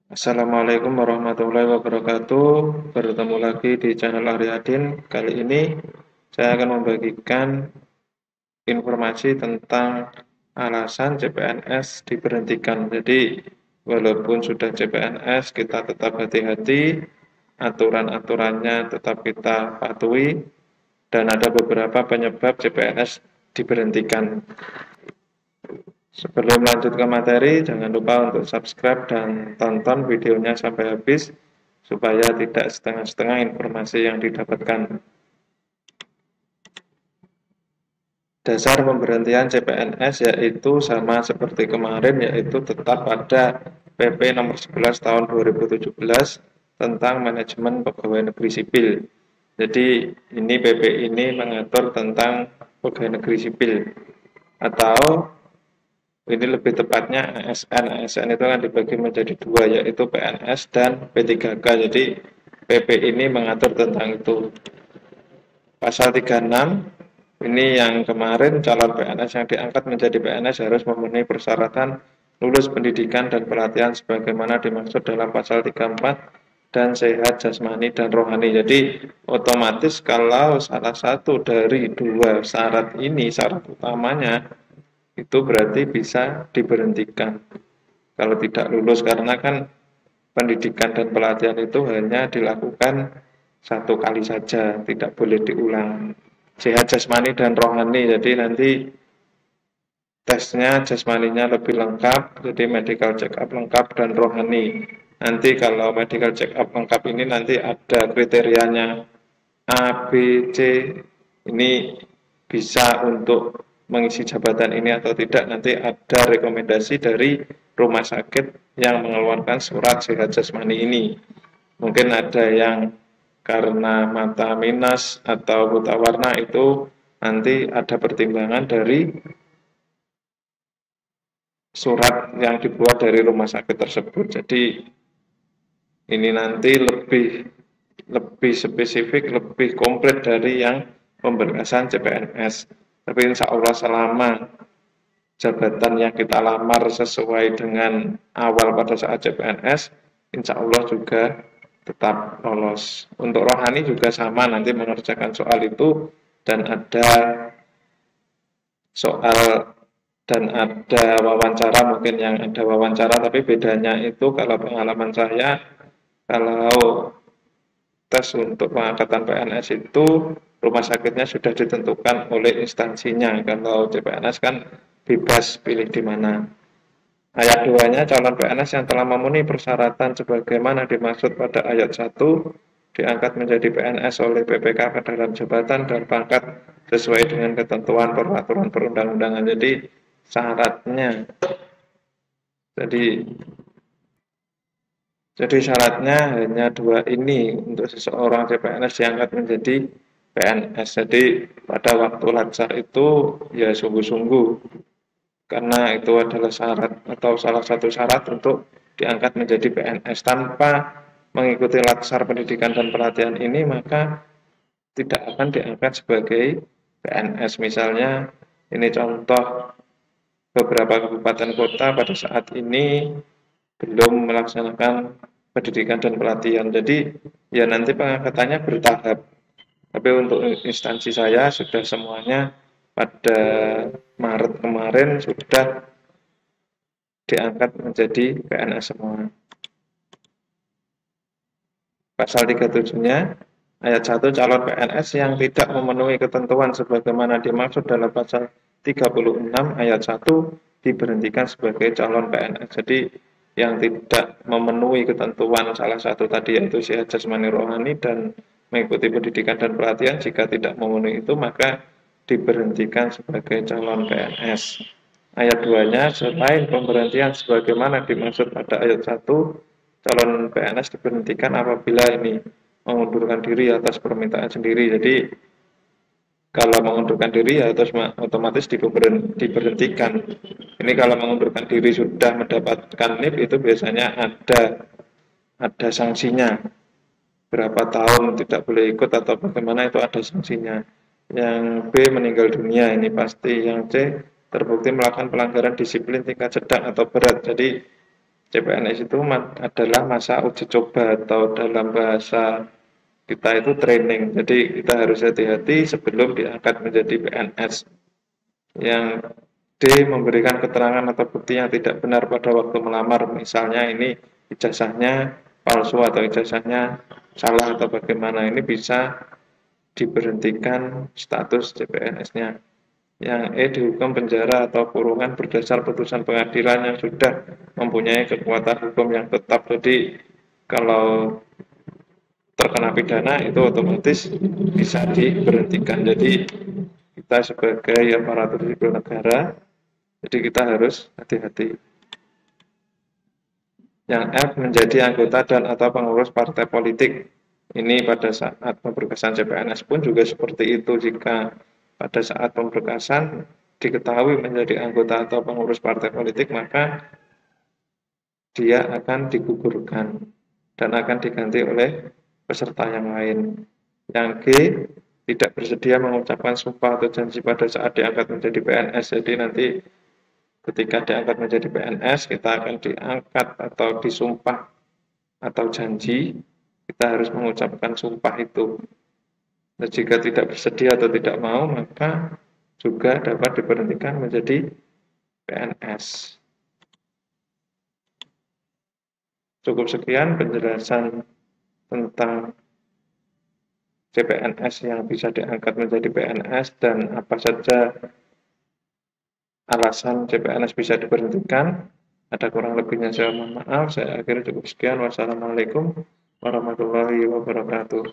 Assalamualaikum warahmatullahi wabarakatuh. Bertemu lagi di channel Aryadin. Kali ini saya akan membagikan informasi tentang alasan CPNS diberhentikan. Jadi, walaupun sudah CPNS, kita tetap hati-hati, aturan-aturannya tetap kita patuhi, dan ada beberapa penyebab CPNS diberhentikan. Sebelum lanjut ke materi, jangan lupa untuk subscribe dan tonton videonya sampai habis, supaya tidak setengah-setengah informasi yang didapatkan. Dasar pemberhentian CPNS yaitu sama seperti kemarin, yaitu tetap pada PP nomor 11 tahun 2017 tentang manajemen pegawai negeri sipil. Jadi ini PP ini mengatur tentang pegawai negeri sipil, atau ini lebih tepatnya ASN. ASN itu kan dibagi menjadi dua, yaitu PNS dan P3K. Jadi PP ini mengatur tentang itu. Pasal 36 ini yang kemarin calon PNS yang diangkat menjadi PNS harus memenuhi persyaratan lulus pendidikan dan pelatihan sebagaimana dimaksud dalam pasal 34 dan sehat jasmani dan rohani. Jadi otomatis kalau salah satu dari dua syarat ini, syarat utamanya, itu berarti bisa diberhentikan kalau tidak lulus, karena kan pendidikan dan pelatihan itu hanya dilakukan satu kali saja, tidak boleh diulang. Sehat jasmani dan rohani, jadi nanti tesnya jasmaninya lebih lengkap, jadi medical check up lengkap dan rohani. Nanti kalau medical check up lengkap ini nanti ada kriterianya A, B, C, ini bisa untuk mengisi jabatan ini atau tidak. Nanti ada rekomendasi dari rumah sakit yang mengeluarkan surat sehat jasmani ini. Mungkin ada yang karena mata minus atau buta warna, itu nanti ada pertimbangan dari surat yang dibuat dari rumah sakit tersebut. Jadi ini nanti lebih spesifik, lebih komplit dari yang pemberkasan CPNS. Tapi insya Allah selama jabatan yang kita lamar sesuai dengan awal pada saat CPNS, insya Allah juga tetap lolos. Untuk rohani juga sama, nanti mengerjakan soal itu, dan ada soal dan ada wawancara, mungkin yang ada wawancara, tapi bedanya itu kalau pengalaman saya, kalau tes untuk pengangkatan PNS itu rumah sakitnya sudah ditentukan oleh instansinya. Kalau CPNS kan bebas pilih di mana. Ayat 2-nya, calon PNS yang telah memenuhi persyaratan sebagaimana dimaksud pada ayat 1 diangkat menjadi PNS oleh BPK dalam jabatan dan pangkat sesuai dengan ketentuan peraturan perundang-undangan. Jadi syaratnya, jadi syaratnya hanya dua ini untuk seseorang CPNS diangkat menjadi PNS. Jadi pada waktu latsar itu ya sungguh-sungguh, karena itu adalah syarat atau salah satu syarat untuk diangkat menjadi PNS. Tanpa mengikuti latsar pendidikan dan pelatihan ini, maka tidak akan diangkat sebagai PNS. Misalnya, ini contoh beberapa kabupaten kota pada saat ini belum melaksanakan pendidikan dan pelatihan. Jadi ya nanti pengangkatannya bertahap. Tapi untuk instansi saya sudah semuanya pada Maret kemarin sudah diangkat menjadi PNS semua. Pasal 37-nya, ayat 1, calon PNS yang tidak memenuhi ketentuan sebagaimana dimaksud dalam pasal 36 ayat 1 diberhentikan sebagai calon PNS. Jadi yang tidak memenuhi ketentuan salah satu tadi, yaitu sehat jasmani rohani dan mengikuti pendidikan dan pelatihan, jika tidak memenuhi itu maka diberhentikan sebagai calon PNS. Ayat 2-nya, selain pemberhentian sebagaimana dimaksud pada ayat 1, calon PNS diberhentikan apabila ini mengundurkan diri atas permintaan sendiri. Jadi kalau mengundurkan diri ya otomatis diberhentikan. Ini kalau mengundurkan diri sudah mendapatkan NIP, itu biasanya ada sanksinya. Berapa tahun tidak boleh ikut atau bagaimana, itu ada sanksinya. Yang B, meninggal dunia, ini pasti. Yang C, terbukti melakukan pelanggaran disiplin tingkat sedang atau berat. Jadi CPNS itu adalah masa uji coba atau dalam bahasa kita itu training. Jadi kita harus hati-hati sebelum diangkat menjadi PNS. Yang D. Memberikan keterangan atau bukti yang tidak benar pada waktu melamar. Misalnya ini ijazahnya palsu atau ijazahnya salah atau bagaimana. Ini bisa diberhentikan status CPNS-nya. Yang E. Dihukum penjara atau kurungan berdasar putusan pengadilan yang sudah mempunyai kekuatan hukum yang tetap. Jadi kalau terkena pidana itu otomatis bisa diberhentikan. Jadi kita sebagai aparatur sipil negara, jadi kita harus hati-hati. Yang F. Menjadi anggota dan atau pengurus partai politik. Ini pada saat pemberkasan CPNS pun juga seperti itu. Jika pada saat pemberkasan diketahui menjadi anggota atau pengurus partai politik, maka dia akan digugurkan dan akan diganti oleh peserta yang lain. Yang G. Tidak bersedia mengucapkan sumpah atau janji pada saat diangkat menjadi PNS. Jadi nanti ketika diangkat menjadi PNS, kita akan diangkat atau disumpah atau janji, kita harus mengucapkan sumpah itu. Dan jika tidak bersedia atau tidak mau, maka juga dapat diberhentikan menjadi PNS. Cukup sekian penjelasan tentang CPNS yang bisa diangkat menjadi PNS dan apa saja alasan CPNS bisa diberhentikan. Ada kurang lebihnya saya mohon maaf. Saya akhiri cukup sekian. Wassalamualaikum warahmatullahi wabarakatuh.